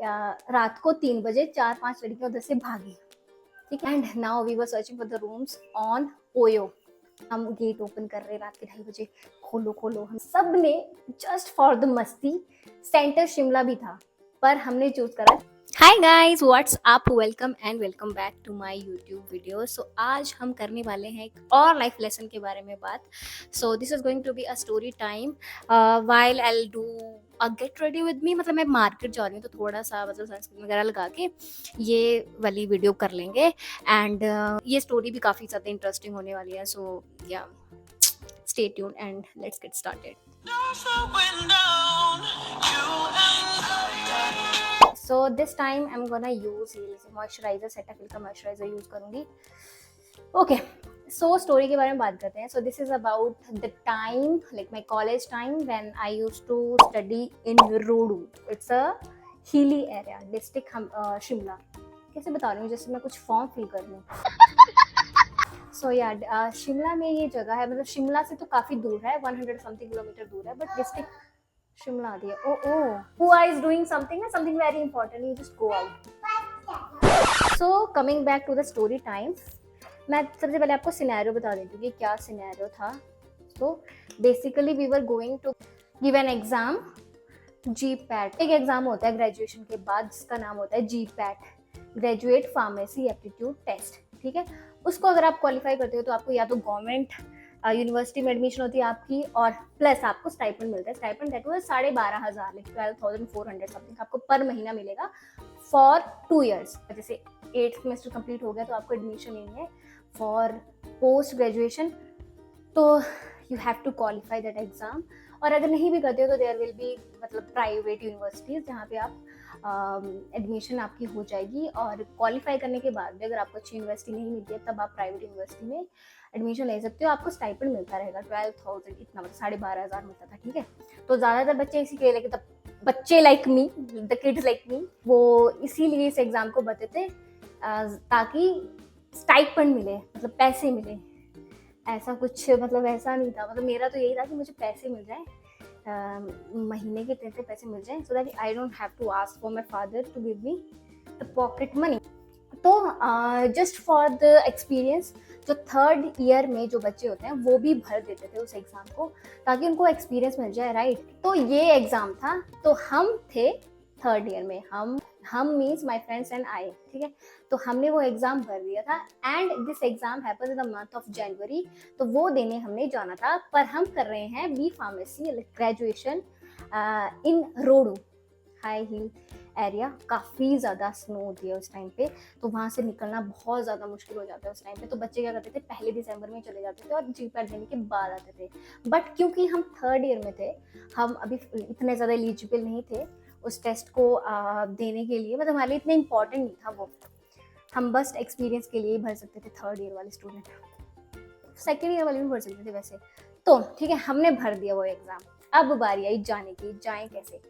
रात को 3 बजे 4-5 लड़कियां उधर से भागी, ठीक है। And now we were searching for the rooms on OYO. हम गेट ओपन कर रहे रात के 2:30 बजे, खोलो खोलो। हम सब ने जस्ट फॉर द मस्ती, सेंटर शिमला भी था, पर हमने चूज करा। Hi guys, what's up, welcome and welcome back to my YouTube video. So आज हम करने वाले हैं एक और लाइफ लेसन के बारे में बात। So this is going to be a story time while I will do a get ready with me. मतलब मैं मार्केट जा रही हूँ तो थोड़ा सा मतलब सनस्क्रीन वगैरह लगा के ये वाली वीडियो कर लेंगे। एंड ये स्टोरी भी काफ़ी ज़्यादा इंटरेस्टिंग होने वाली है। So ya stay tuned and let's get started. So this time I'm gonna use moisturiser, Cetaphil का मॉइस्चराइजर यूज करूंगी। ओके, सो स्टोरी के बारे में बात करते हैं। So this is about the time, like my college time, when I use to study in Rohru. It's a hilly area, district Shimla. कैसे बता रही हूँ जैसे मैं कुछ फॉर्म फिल कर रही हूँ। सो या शिमला में ये जगह है, मतलब शिमला से तो काफी दूर है, 100 समथिंग किलोमीटर दूर है, बट डिस्ट्रिक्ट शिमला आ रही है। ओ who is doing something very important, you just go out. So coming back to the story time, मैं सबसे पहले आपको सिनेरियो बता देती हूँ कि क्या सिनेरियो था। So basically we were going to give an exam, GPAT। एक एग्जाम होता है ग्रेजुएशन के बाद जिसका नाम होता है GPAT, graduate pharmacy aptitude test, ठीक है। उसको अगर आप क्वालिफाई करते हो तो आपको या तो गवर्नमेंट यूनिवर्सिटी में एडमिशन होती है आपकी, और प्लस आपको स्टाइपेंड मिलता है। Stipend that was 12,500, like 12,400 something आपको पर महीना मिलेगा फॉर 2 years। जैसे 8th सेमेस्टर कंप्लीट हो गया तो आपको एडमिशन लेनी है फॉर पोस्ट ग्रेजुएशन, तो you have to qualify that exam. और अगर नहीं भी करते हो तो देयर विल बी मतलब प्राइवेट यूनिवर्सिटीज़ जहाँ पे आप एडमिशन आपकी हो जाएगी। और क्वालिफाई करने के बाद भी अगर आपको अच्छी यूनिवर्सिटी नहीं मिलती है तब आप प्राइवेट यूनिवर्सिटी में एडमिशन ले सकते हो। आपको स्टाइपेंड मिलता रहेगा 12,000, इतना मतलब 12,500 मिलता था, ठीक है। तो ज़्यादातर बच्चे इसी के लिए, बच्चे like me, the kids like me, वो इसीलिए इस एग्ज़ाम को भरते थे ताकि स्टाइपेंड मिले, मतलब पैसे मिले। ऐसा कुछ मतलब ऐसा नहीं था, मतलब मेरा तो यही था कि मुझे पैसे मिल जाए, महीने के इतने पैसे मिल जाए, so that I don't have to ask for my father to give me the pocket money. तो जस्ट फॉर द एक्सपीरियंस, जो 3rd ईयर में जो बच्चे होते हैं वो भी भर देते थे उस एग्ज़ाम को ताकि उनको एक्सपीरियंस मिल जाए, राइट। तो ये एग्ज़ाम था, तो हम थे 3rd ईयर में, हम means my friends and I, ठीक है। तो हमने वो एग्ज़ाम भर दिया था and this exam happens in the month of जनवरी। तो वो देने हमने जाना था, पर हम कर रहे हैं B pharmacy graduation in Rohru, high hill area. काफ़ी ज़्यादा स्नो होती है उस टाइम पे, तो वहाँ से निकलना बहुत ज़्यादा मुश्किल हो जाता है उस टाइम पे। तो बच्चे क्या करते थे, पहले दिसंबर में चले जाते थे और GPAT देने के बाद आते थे। बट क्योंकि हम 3rd ईयर में थे, हम अभी इतने ज़्यादा एलिजिबल नहीं थे उस टेस्ट को देने के लिए, मतलब हमारे लिए इतना इंपॉर्टेंट नहीं था वो। हम बस एक्सपीरियंस के लिए ही भर सकते थे 3rd ईयर वाले स्टूडेंट, 2nd ईयर वाले भी भर सकते थे वैसे तो, ठीक है। हमने भर दिया वो एग्ज़ाम। अब बारी आई जाने की, जाएं कैसे।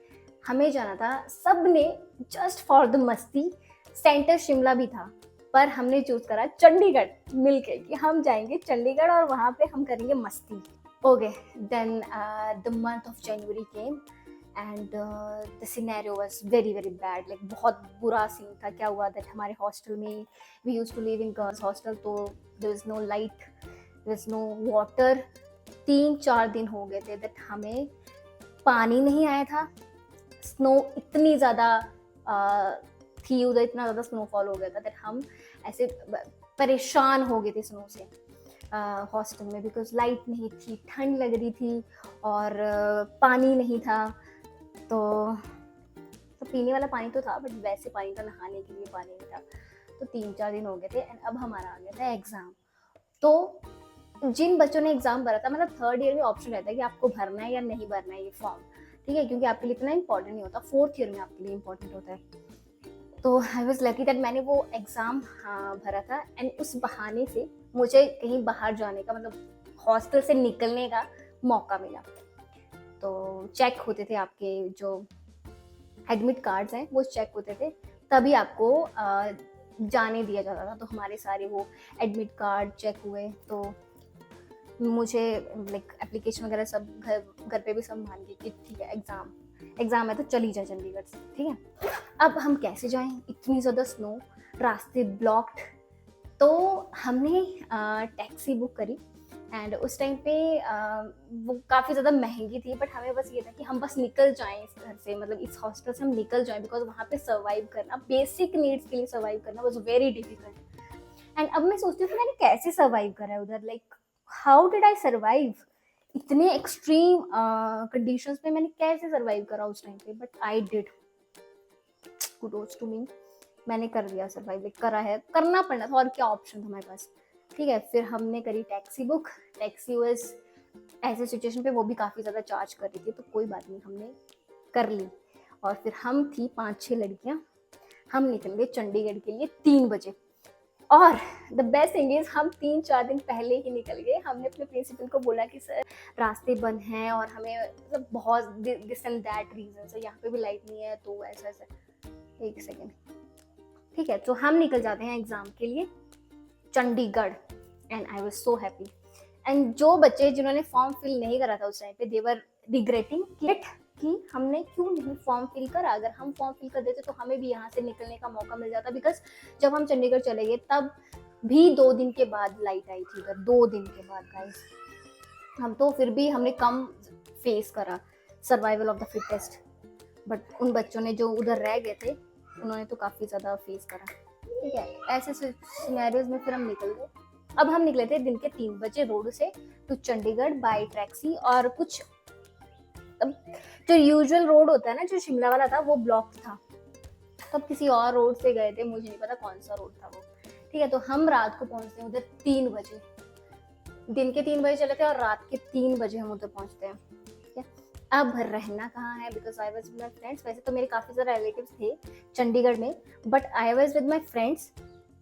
हमें जाना था, सब ने जस्ट फॉर द मस्ती, सेंटर शिमला भी था, पर हमने चूज करा चंडीगढ़ मिलके कि हम जाएंगे चंडीगढ़ और वहाँ पे हम करेंगे मस्ती। Okay, then the month of January came and the scenario was very very bad, like बहुत बुरा सीन था। क्या हुआ दैट हमारे हॉस्टल में, we used to live in girls hostel, तो there is no light, there is no water. 3-4 दिन हो गए थे दैट हमें पानी नहीं आया था। स्नो इतनी ज़्यादा थी उधर, इतना ज़्यादा स्नोफॉल हो गया था दैट हम ऐसे परेशान हो गए थे स्नो से हॉस्टल में, बिकॉज लाइट नहीं थी, ठंड लग रही थी और पानी नहीं था। तो पीने वाला पानी तो था बट वैसे पानी था, नहाने के लिए पानी नहीं था। तो 3-4 दिन हो गए थे एंड अब हमारा आ गया था एग्ज़ाम। तो जिन बच्चों ने एग्ज़ाम भरा था, मतलब 3rd ईयर में ऑप्शन रहता है कि आपको भरना है या नहीं भरना है ये फॉर्म, ठीक है, क्योंकि आपके लिए इतना इंपॉर्टेंट नहीं होता, 4th ईयर में आपके लिए इंपॉर्टेंट होता है। तो आई वॉज लकी दैट मैंने वो एग्ज़ाम भरा था एंड उस बहाने से मुझे कहीं बाहर जाने का, मतलब हॉस्टल से निकलने का मौका मिला। तो चेक होते थे आपके जो एडमिट कार्ड्स हैं, वो चेक होते थे, तभी आपको जाने दिया जाता था। तो हमारे सारे वो एडमिट कार्ड चेक हुए, तो मुझे लाइक एप्लीकेशन वगैरह सब घर पे भी संभाल के कि ठीक है एग्ज़ाम एग्जाम है तो चली जाए चंडीगढ़ से, ठीक है। अब हम कैसे जाएं, इतनी ज़्यादा स्नो, रास्ते ब्लॉक्ड। तो हमने टैक्सी बुक करी एंड उस टाइम पे वो काफ़ी ज़्यादा महंगी थी, बट हमें बस ये था कि हम बस निकल जाएं इस घर से, मतलब इस हॉस्टल से हम निकल जाएं, बिकॉज वहाँ पे सर्वाइव करना, बेसिक नीड्स के लिए सर्वाइव करना वॉज वेरी डिफिकल्ट। एंड अब मैं सोचती हूँ कि मैंने कैसे सर्वाइव करा है उधर, like how did I survive, इतने एक्सट्रीम कंडीशंस में मैंने कैसे सर्वाइव करा उस टाइम पे, but I did, kudos to me, मैंने कर दिया सर्वाइव, करा है, करना पड़ना था, और क्या ऑप्शन था हमारे पास, ठीक है। फिर हमने करी टैक्सी बुक, टैक्सी वाज ऐसे सिचुएशन पे वो भी काफ़ी ज़्यादा चार्ज कर रही थी, तो कोई बात नहीं, हमने कर ली। और फिर हम थी 5-6 लड़कियां, हम निकल गए चंडीगढ़ के लिए 3 बजे। और द बेस्ट थिंग इज हम 3-4 दिन पहले ही निकल गए। हमने अपने प्रिंसिपल को बोला कि सर रास्ते बंद हैं और हमें मतलब बहुत दिस एंड दैट रीजन है, यहाँ पे भी लाइट नहीं है, तो ऐसा ऐसा। एक सेकेंड, ठीक है। तो हम निकल जाते हैं एग्जाम के लिए Chandigarh and I was so happy. And जो बच्चे जिन्होंने फॉर्म फिल नहीं करा था उस टाइम पे, दे वर रिग्रेटिंग कि हमने क्यों नहीं फॉर्म फिल करा, अगर हम फॉर्म फिल कर देते तो हमें भी यहाँ से निकलने का मौका मिल जाता, बिकॉज जब हम चंडीगढ़ चले गए तब भी 2 दिन के बाद लाइट आई थी उधर, 2 दिन के बाद गाइस। हम तो फिर भी हमने कम फेस करा, survival of the fittest, but उन बच्चों ने जो उधर रह गए थे उन्होंने तो काफ़ी ज़्यादा फेस करा, ठीक है। ऐसे सिनेरियोज में फिर हम निकल गए। अब हम निकले थे दिन के 3 बजे रोड से टू चंडीगढ़ बाय टैक्सी, और कुछ जो यूजुअल रोड होता है ना, जो शिमला वाला था वो ब्लॉक था, तो किसी और रोड से गए थे, मुझे नहीं पता कौन सा रोड था वो, ठीक है। तो हम रात को पहुंचते हैं उधर 3 बजे, दिन के 3 बजे चले थे और रात के 3 बजे हम उधर पहुंचते हैं, ठीक है। अब रहना कहाँ है, because I was with my friends, वैसे तो मेरे काफ़ी सारे रिलेटिव्स थे चंडीगढ़ में, but I was with my friends,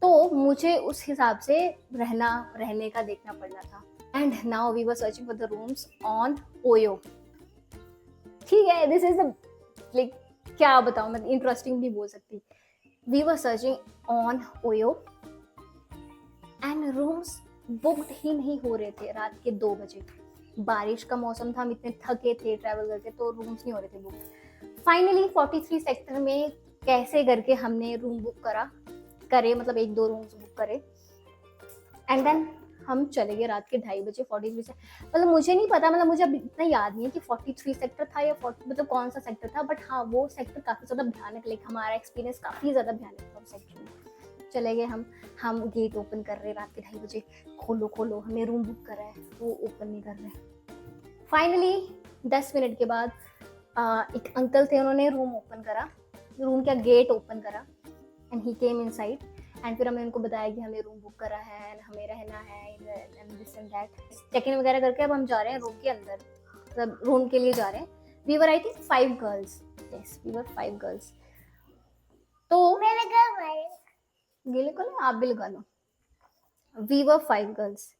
तो मुझे उस हिसाब से रहने का देखना पड़ना था। And now we were searching for the rooms on OYO, ठीक है। दिस इज लाइक क्या बताऊं, मैं इंटरेस्टिंग भी बोल सकती। We were searching on OYO and rooms booked ही नहीं हो रहे थे रात के 2 बजे। बारिश का मौसम था, हम इतने थके थे ट्रैवल करके, तो रूम्स नहीं हो रहे थे बुक। फाइनली 43 सेक्टर में कैसे करके हमने रूम बुक करे, मतलब 1-2 रूम्स बुक करे, एंड देन हम चले गए रात के 2:30 बजे 43 से, मतलब मुझे नहीं पता, मतलब मुझे अब इतना याद नहीं है कि 43 सेक्टर था या 40 मतलब कौन सा सेक्टर था, बट हाँ वो सेक्टर काफ़ी ज़्यादा भयानक, लाइक हमारा एक्सपीरियंस काफ़ी ज़्यादा भयानक था उस सेक्टर में। चले गए हम गेट ओपन कर रहे रात के 2:30 बजे, खोलो, हमें रूम बुक करा है, वो ओपन नहीं कर रहे। फाइनली 10 मिनट के बाद एक अंकल थे, उन्होंने रूम ओपन करा, रूम का गेट ओपन करा, and he came inside, and फिर हमने उनको बताया कि हमें रूम बुक करा है एंड हमें रहना है and this and that. Check in वगैरह करके अब हम जा रहे हैं रूम के अंदर, मतलब रूम के लिए जा रहे हैं। We were I think 5 girls, yes we were 5 girls. तो गिले को ना, आप भी लगा लो। We were 5 girls.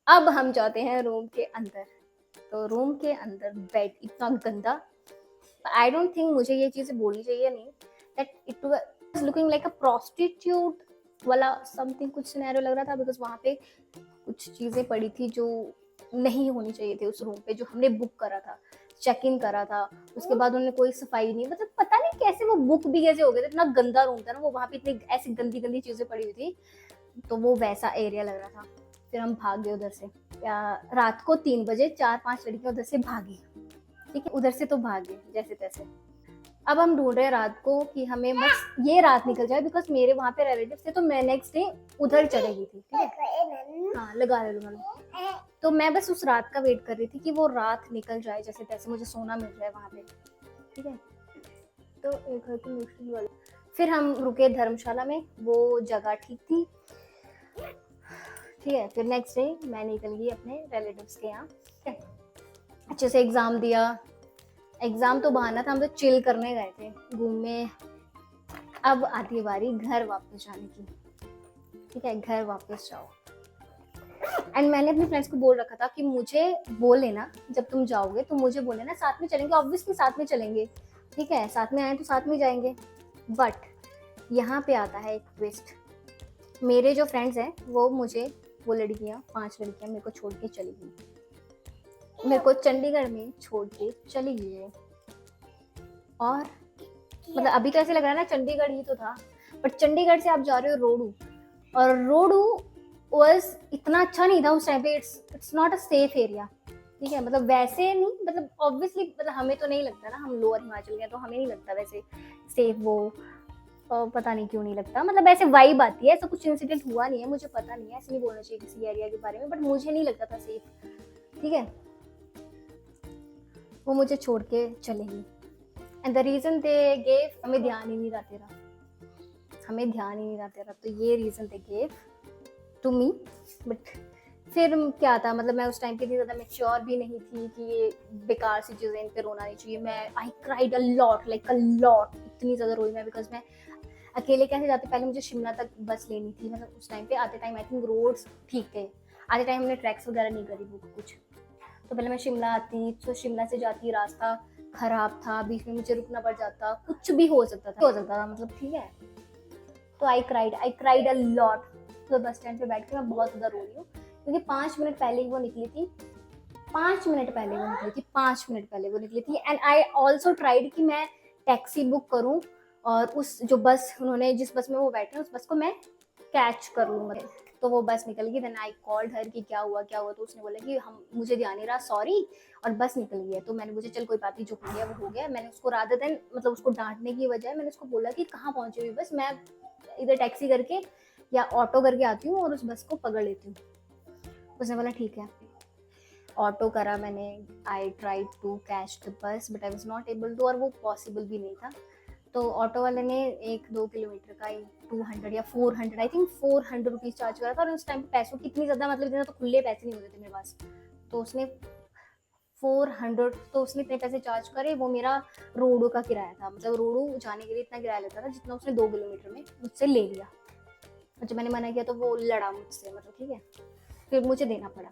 अब हम जाते हैं रूम के अंदर, तो रूम के अंदर बेड इतना गंदा, आई डोंट थिंक मुझे ये चीज़ें बोलनी चाहिए नहीं, that it was looking like a prostitute वाला समथिंग, कुछ सिनेरियो लग रहा था, बिकॉज वहाँ पे कुछ चीज़ें पड़ी थी जो नहीं होनी चाहिए थी उस रूम पे, जो हमने बुक करा था, चेक इन करा था, उसके बाद उन्होंने कोई सफाई नहीं, मतलब पता नहीं कैसे वो बुक भी कैसे हो गए थे, इतना गंदा रूम था ना वो, वहाँ पे इतनी ऐसी गंदी चीज़ें पड़ी हुई थी, तो वो वैसा एरिया लग रहा था। फिर हम भाग गए उधर से, रात को 3 बजे 4-5 लड़कियां उधर से भागी, ठीक है, उधर से तो भागे जैसे तैसे। अब हम ढूंढ रहे हैं रात को कि हमें बस ये रात निकल जाए, बिकॉज मेरे वहाँ पे रिलेटिव थे, तो मैं नेक्स्ट डे उधर चलेगी थी, ठीक है। हाँ लगा लो। तो मैं बस उस रात का वेट कर रही थी कि वो रात निकल जाए जैसे तैसे, मुझे सोना मिल जाए वहाँ पे, ठीक है। तो एक घर की मुश्किल वाली, फिर हम रुके धर्मशाला में, वो जगह ठीक थी, ठीक है। फिर नेक्स्ट डे मैं निकल गई अपने रिलेटिव्स के यहाँ, अच्छे से एग्ज़ाम दिया। एग्ज़ाम तो बहाना था, हम तो चिल करने गए थे, घूमने। अब आती है बारी घर वापस जाने की, ठीक है, घर वापस जाओ। एंड मैंने अपने फ्रेंड्स को बोल रखा था कि मुझे बोल लेना जब तुम जाओगे, तो मुझे बोल लेना, साथ में चलेंगे, ऑब्वियसली साथ में चलेंगे, ठीक है, साथ में आए तो साथ में जाएंगे। बट यहाँ पे आता है एक ट्विस्ट, मेरे जो फ्रेंड्स हैं वो लड़कियाँ 5 लड़कियाँ मेरे को छोड़ के चली गई, मेरे को चंडीगढ़ में छोड़ के चली गई है। और मतलब अभी तो ऐसे लग रहा है ना चंडीगढ़ ही तो था, बट चंडीगढ़ से आप जा रहे हो रोडू, और रोडू वाज इतना अच्छा नहीं था उस टाइम पे। It's not a safe area, ठीक है। मतलब वैसे नहीं, मतलब ऑब्वियसली मतलब हमें तो नहीं लगता ना, हम लोअर हिमाचल के तो हमें नहीं लगता वैसे सेफ वो, पता नहीं क्यों नहीं लगता, मतलब ऐसे वाइब आती है। ऐसा कुछ इंसिडेंट हुआ नहीं है, मुझे पता नहीं है, ऐसे नहीं बोलना चाहिए किसी एरिया के बारे में, बट मुझे नहीं लगता था सेफ, ठीक है। वो मुझे छोड़ के चले गई, and the reason they gave, हमें ध्यान ही नहीं रहा तेरा, हमें ध्यान ही नहीं रहा तेरा, तो ये reason they gave to me. But फिर क्या था, मतलब मैं उस टाइम पे इतनी ज़्यादा मेच्योर भी नहीं थी कि ये बेकार सी चीज़ें इन पे रोना नहीं चाहिए। मैं I cried a lot, like a lot, इतनी ज़्यादा रोई मैं, बिकॉज मैं अकेले कैसे जाते, पहले मुझे शिमला तक बस लेनी थी, मतलब उस टाइम पे आते टाइम आई थिंक रोड्स ठीक थे, आते टाइम हमने ट्रैक्स वगैरह नहीं करी वो कुछ, तो पहले मैं शिमला आती, तो शिमला से जाती, रास्ता खराब था, बीच में मुझे रुकना पड़ जाता, कुछ भी हो सकता था मतलब, ठीक है। तो आई क्राइड अ लॉट। तो बस स्टैंड पे बैठ के मैं बहुत ज़्यादा रो रही हूँ, क्योंकि 5 मिनट पहले ही वो निकली थी, 5 मिनट पहले वो निकली थी, 5 मिनट पहले वो निकली थी। एंड आई ऑल्सो ट्राइड कि मैं टैक्सी बुक करूँ, और उस जो बस उन्होंने, जिस बस में वो बैठे उस बस को मैं कैच कर लूँ, मतलब तो वो बस निकल गई। देन आई कॉल्ड हर कि क्या हुआ क्या हुआ, तो उसने बोला कि हम, मुझे ध्यान नहीं रहा, सॉरी, और बस निकल गई है। तो मैंने, मुझे चल कोई बात नहीं, जो हो गया वो हो गया। मैंने उसको रादर देन, मतलब उसको डांटने की बजाय मैंने उसको बोला कि कहाँ पहुंची हुई बस, मैं इधर टैक्सी करके या ऑटो करके आती हूँ और उस बस को पकड़ लेती हूँ। उसने बोला ठीक है, ऑटो करा मैंने, I tried to catch the bus but I was not able to, और वो पॉसिबल भी नहीं था। तो ऑटो वाले ने 1-2 किलोमीटर का 200 या 400, आई थिंक 400 रुपीज़ चार्ज करा था, और उस टाइम पे पैसों की इतनी ज़्यादा, मतलब इतना तो खुले पैसे नहीं होते थे मेरे पास, तो उसने 400, तो उसने इतने पैसे चार्ज करे। वो मेरा रोडू का किराया था, मतलब रोडू जाने के लिए इतना किराया लेता था जितना उसने 2 किलोमीटर में मुझसे ले लिया। और जब मैंने मना किया तो वो लड़ा मुझसे, मतलब ठीक है, फिर मुझे देना पड़ा।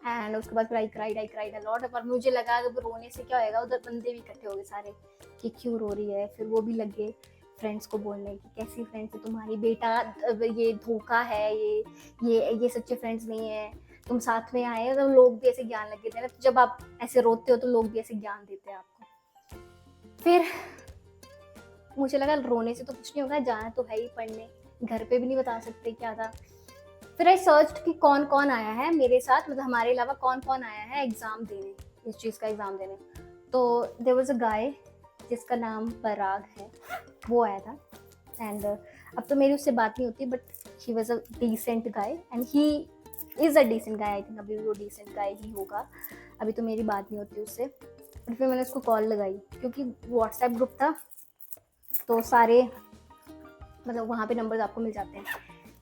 एंड उसके बाद फिर आई क्राइड अ लॉट, पर मुझे लगा कि रोने से क्या होएगा, उधर बंदे भी इकट्ठे हो गए सारे कि क्यों रो रही है। फिर वो भी लग गए फ्रेंड्स को बोलने कि कैसी फ्रेंड्स है तुम्हारी, बेटा ये धोखा है, ये सच्चे फ्रेंड्स नहीं है, तुम साथ में आए हो। तो लोग भी ऐसे ज्ञान लग गए थे ना, तो जब आप ऐसे रोते हो तो लोग भी ऐसे ज्ञान देते हैं आपको। फिर मुझे लगा रोने से तो कुछ नहीं होगा, जाना तो है ही पढ़ने, घर पे भी नहीं बता सकते क्या था। फिर आई सर्च कि कौन कौन आया है मेरे साथ, मतलब हमारे अलावा कौन कौन आया है एग्ज़ाम देने, इस चीज़ का एग्ज़ाम देने। तो देयर वाज अ गाय जिसका नाम पराग है, वो आया था। एंड अब तो मेरी उससे बात नहीं होती, but he was a decent guy and he is a decent guy, I think अभी भी वो डिसेंट गाय ही होगा। अभी तो मेरी बात नहीं होती उससे, बट फिर मैंने उसको कॉल लगाई, क्योंकि व्हाट्सएप ग्रुप था, तो सारे, मतलब वहाँ पे नंबर आपको मिल जाते हैं।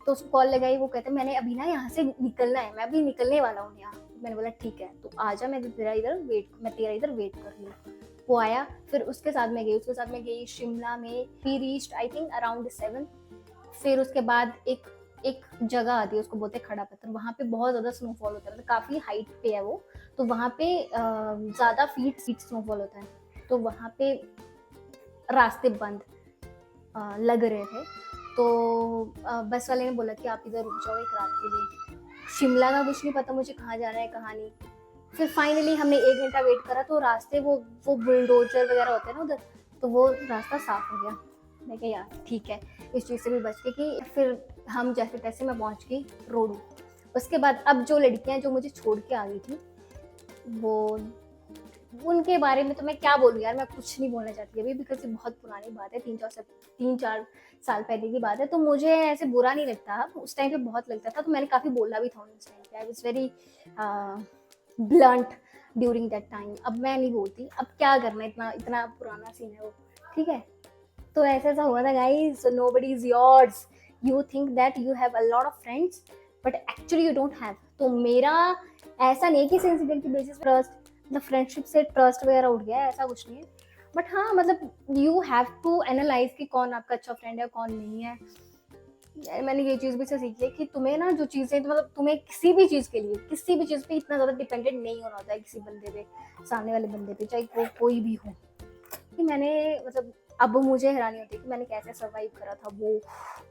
तो उसको कॉल लगाई, वो कहते मैंने अभी ना यहाँ से निकलना है, मैं अभी निकलने वाला हूँ यहाँ। मैंने बोला ठीक है, तो आजा, मैं तेरा इधर वेट कर रही हूँ। वो आया, फिर उसके साथ मैं गई शिमला में। We reached I think around 7। फिर उसके बाद एक जगह आती है, उसको बोलते हैं खड़ा पत्थर, वहाँ पे बहुत ज़्यादा स्नोफॉल होता है, मतलब काफ़ी हाइट पे है वो, तो वहाँ पे ज़्यादा फीट स्नोफॉल होता है। तो वहाँ पे रास्ते बंद लग रहे थे, तो बस वाले ने बोला कि आप इधर रुक जाओ एक रात के लिए। शिमला का कुछ नहीं पता मुझे, कहाँ जाना है कहाँ नहीं। फिर फाइनली हमने 1 घंटा वेट करा, तो रास्ते वो बुलडोजर वगैरह होते हैं ना उधर, तो वो रास्ता साफ हो गया। मैं कहा यार ठीक है, इस चीज़ से भी बच के कि फिर हम जैसे तैसे मैं पहुँच गई रोडू। उसके बाद अब जो लड़कियाँ जो मुझे छोड़ के आ गई थी, वो, उनके बारे में तो मैं क्या बोलूँ यार, मैं कुछ नहीं बोलना चाहती अभी, बिकॉज ये बहुत पुरानी बात है, 3-4 साल पहले की बात है, तो मुझे ऐसे बुरा नहीं लगता। उस टाइम पे बहुत लगता था, तो मैंने काफ़ी बोला भी था उस टाइम पे, I was very blunt during that time. अब मैं नहीं बोलती, अब क्या करना, इतना इतना पुराना सीन है वो, ठीक है। तो ऐसा हुआ था guys, nobody is yours, you think that you have a lot of friends but actually you don't have. तो मेरा ऐसा नहीं कि इंसिडेंट की बेसिस पर ट्रस्ट, मतलब फ्रेंडशिप से ट्रस्ट वगैरह उठ गया, ऐसा कुछ नहीं है। बट हाँ, मतलब यू हैव टू एनालाइज कि कौन आपका अच्छा फ्रेंड है कौन नहीं है। मैंने ये चीज़ भी से सीखी है कि तुम्हें ना जो चीज़ें, मतलब तुम्हें किसी भी चीज़ के लिए, किसी भी चीज़ पे इतना ज़्यादा डिपेंडेंट नहीं होना होता है किसी बंदे पे, सामने वाले बंदे पे, चाहे वो कोई भी हो। कि मैंने, मतलब अब मुझे हैरानी होती है कि मैंने कैसे सर्वाइव करा था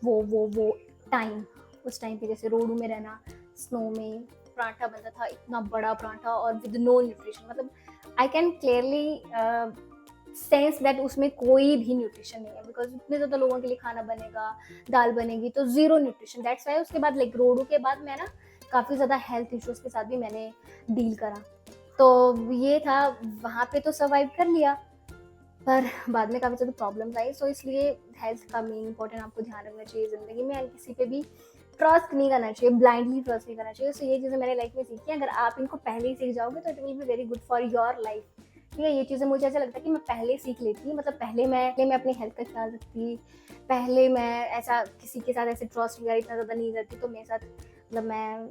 वो टाइम। उस टाइम पे जैसे रोडू में रहना, स्नो में, पराठा बनता था, इतना बड़ा पराठा और विद नो न्यूट्रिशन, मतलब I can clearly sense that उसमें कोई भी न्यूट्रिशन नहीं है, बिकॉज इतने ज़्यादा लोगों के लिए खाना बनेगा, दाल बनेगी, तो ज़ीरो न्यूट्रिशन। दैट्स वाई उसके बाद लाइक रोडू के बाद मैं ना काफ़ी ज़्यादा हेल्थ इश्यूज़ के साथ भी मैंने डील करा। तो ये था, वहाँ पे तो सर्वाइव कर लिया, पर बाद में काफ़ी ज़्यादा प्रॉब्लम्स आई। सो इसलिए हेल्थ का मेन इंपॉर्टेंट आपको ध्यान रखना चाहिए ज़िंदगी में, एंड किसी पे भी ट्रस्ट नहीं करना चाहिए, ब्लाइंडली ट्रस्ट नहीं करना चाहिए। सो ये चीज़ें मैंने लाइफ में सीखी हैं। अगर आप इनको पहले ही सीख जाओगे तो it will be very good for your life. ठीक है, ये चीज़ें मुझे ऐसा लगता है कि मैं पहले सीख लेती, मतलब पहले मैं अपनी हेल्थ का ख्याल रखती, पहले मैं ऐसा किसी के साथ ऐसे ट्रस्ट वगैरह इतना ज़्यादा नहीं करती, तो मेरे साथ मतलब मैं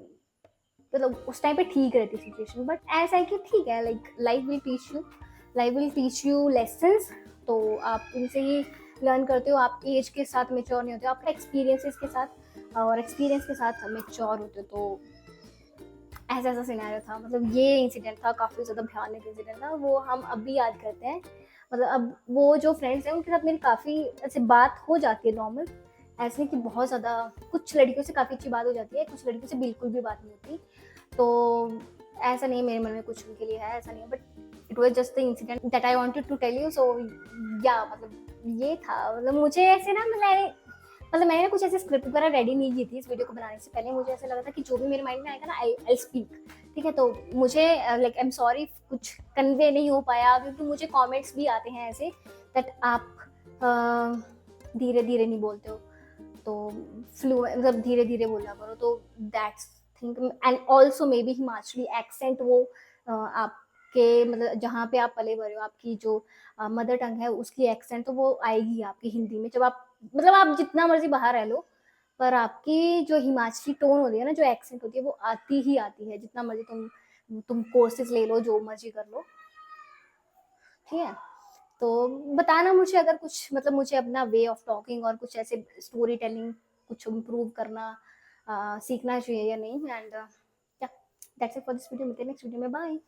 मतलब उस टाइम पे ठीक रहती सिचुएशन। बट ऐसा है कि ठीक है, like life will teach you lessons, तो आप इनसे ही लर्न करते हो। आप एज के साथ मेच्योर नहीं होते, आपका एक्सपीरियंसेस के साथ और एक्सपीरियंस के साथ मेच्योर होते हो। तो ऐसा ऐसा सिनेरियो था, मतलब ये इंसिडेंट था, काफ़ी ज़्यादा भयानक इंसिडेंट था, वो हम अब भी याद करते हैं। मतलब अब वो जो फ्रेंड्स हैं उनके साथ मेरी काफ़ी ऐसे बात हो जाती है नॉर्मल, ऐसे नहीं कि बहुत ज़्यादा। कुछ लड़कियों से काफ़ी अच्छी बात हो जाती है, कुछ लड़कियों से बिल्कुल भी बात नहीं होती। तो ऐसा नहीं है मेरे मन में कुछ उनके लिए है, ऐसा नहीं है, but it was just the incident that I wanted to tell you. So yeah मतलब ये था, मतलब मुझे ऐसे ना मैंने कुछ ऐसे स्क्रिप्ट वगैरह रेडी नहीं की थी इस वीडियो को बनाने से पहले। मुझे ऐसा लगा था कि जो भी मेरे माइंड में आएगा ना आई स्पीक। ठीक है, तो मुझे लाइक आई एम सॉरी कुछ कन्वे नहीं हो पाया, क्योंकि मुझे कमेंट्स भी आते हैं ऐसे दैट आप धीरे धीरे नहीं बोलते हो, तो फ्लू मतलब धीरे धीरे बोला करो, तो that's think. And also may be Himachali accent, वो आपके मतलब जहाँ पे आप पले बड़े हो, आपकी जो मदर टंग है उसकी एक्सेंट तो वो आएगी आपकी हिंदी में। जब आप मतलब आप जितना मर्जी बाहर रह लो, पर आपकी जो हिमाचली टोन होती है ना, जो एक्सेंट होती है, वो आती ही आती है, जितना मर्जी तुम कोर्सेज ले लो, जो मर्जी कर लो। ठीक है, तो बताना मुझे अगर कुछ मतलब मुझे अपना वे ऑफ टॉकिंग और कुछ ऐसे स्टोरी टेलिंग कुछ इम्प्रूव करना सीखना चाहिए या नहीं। एंड या that's it for this video. मिलते हैं नेक्स्ट वीडियो में, बाय।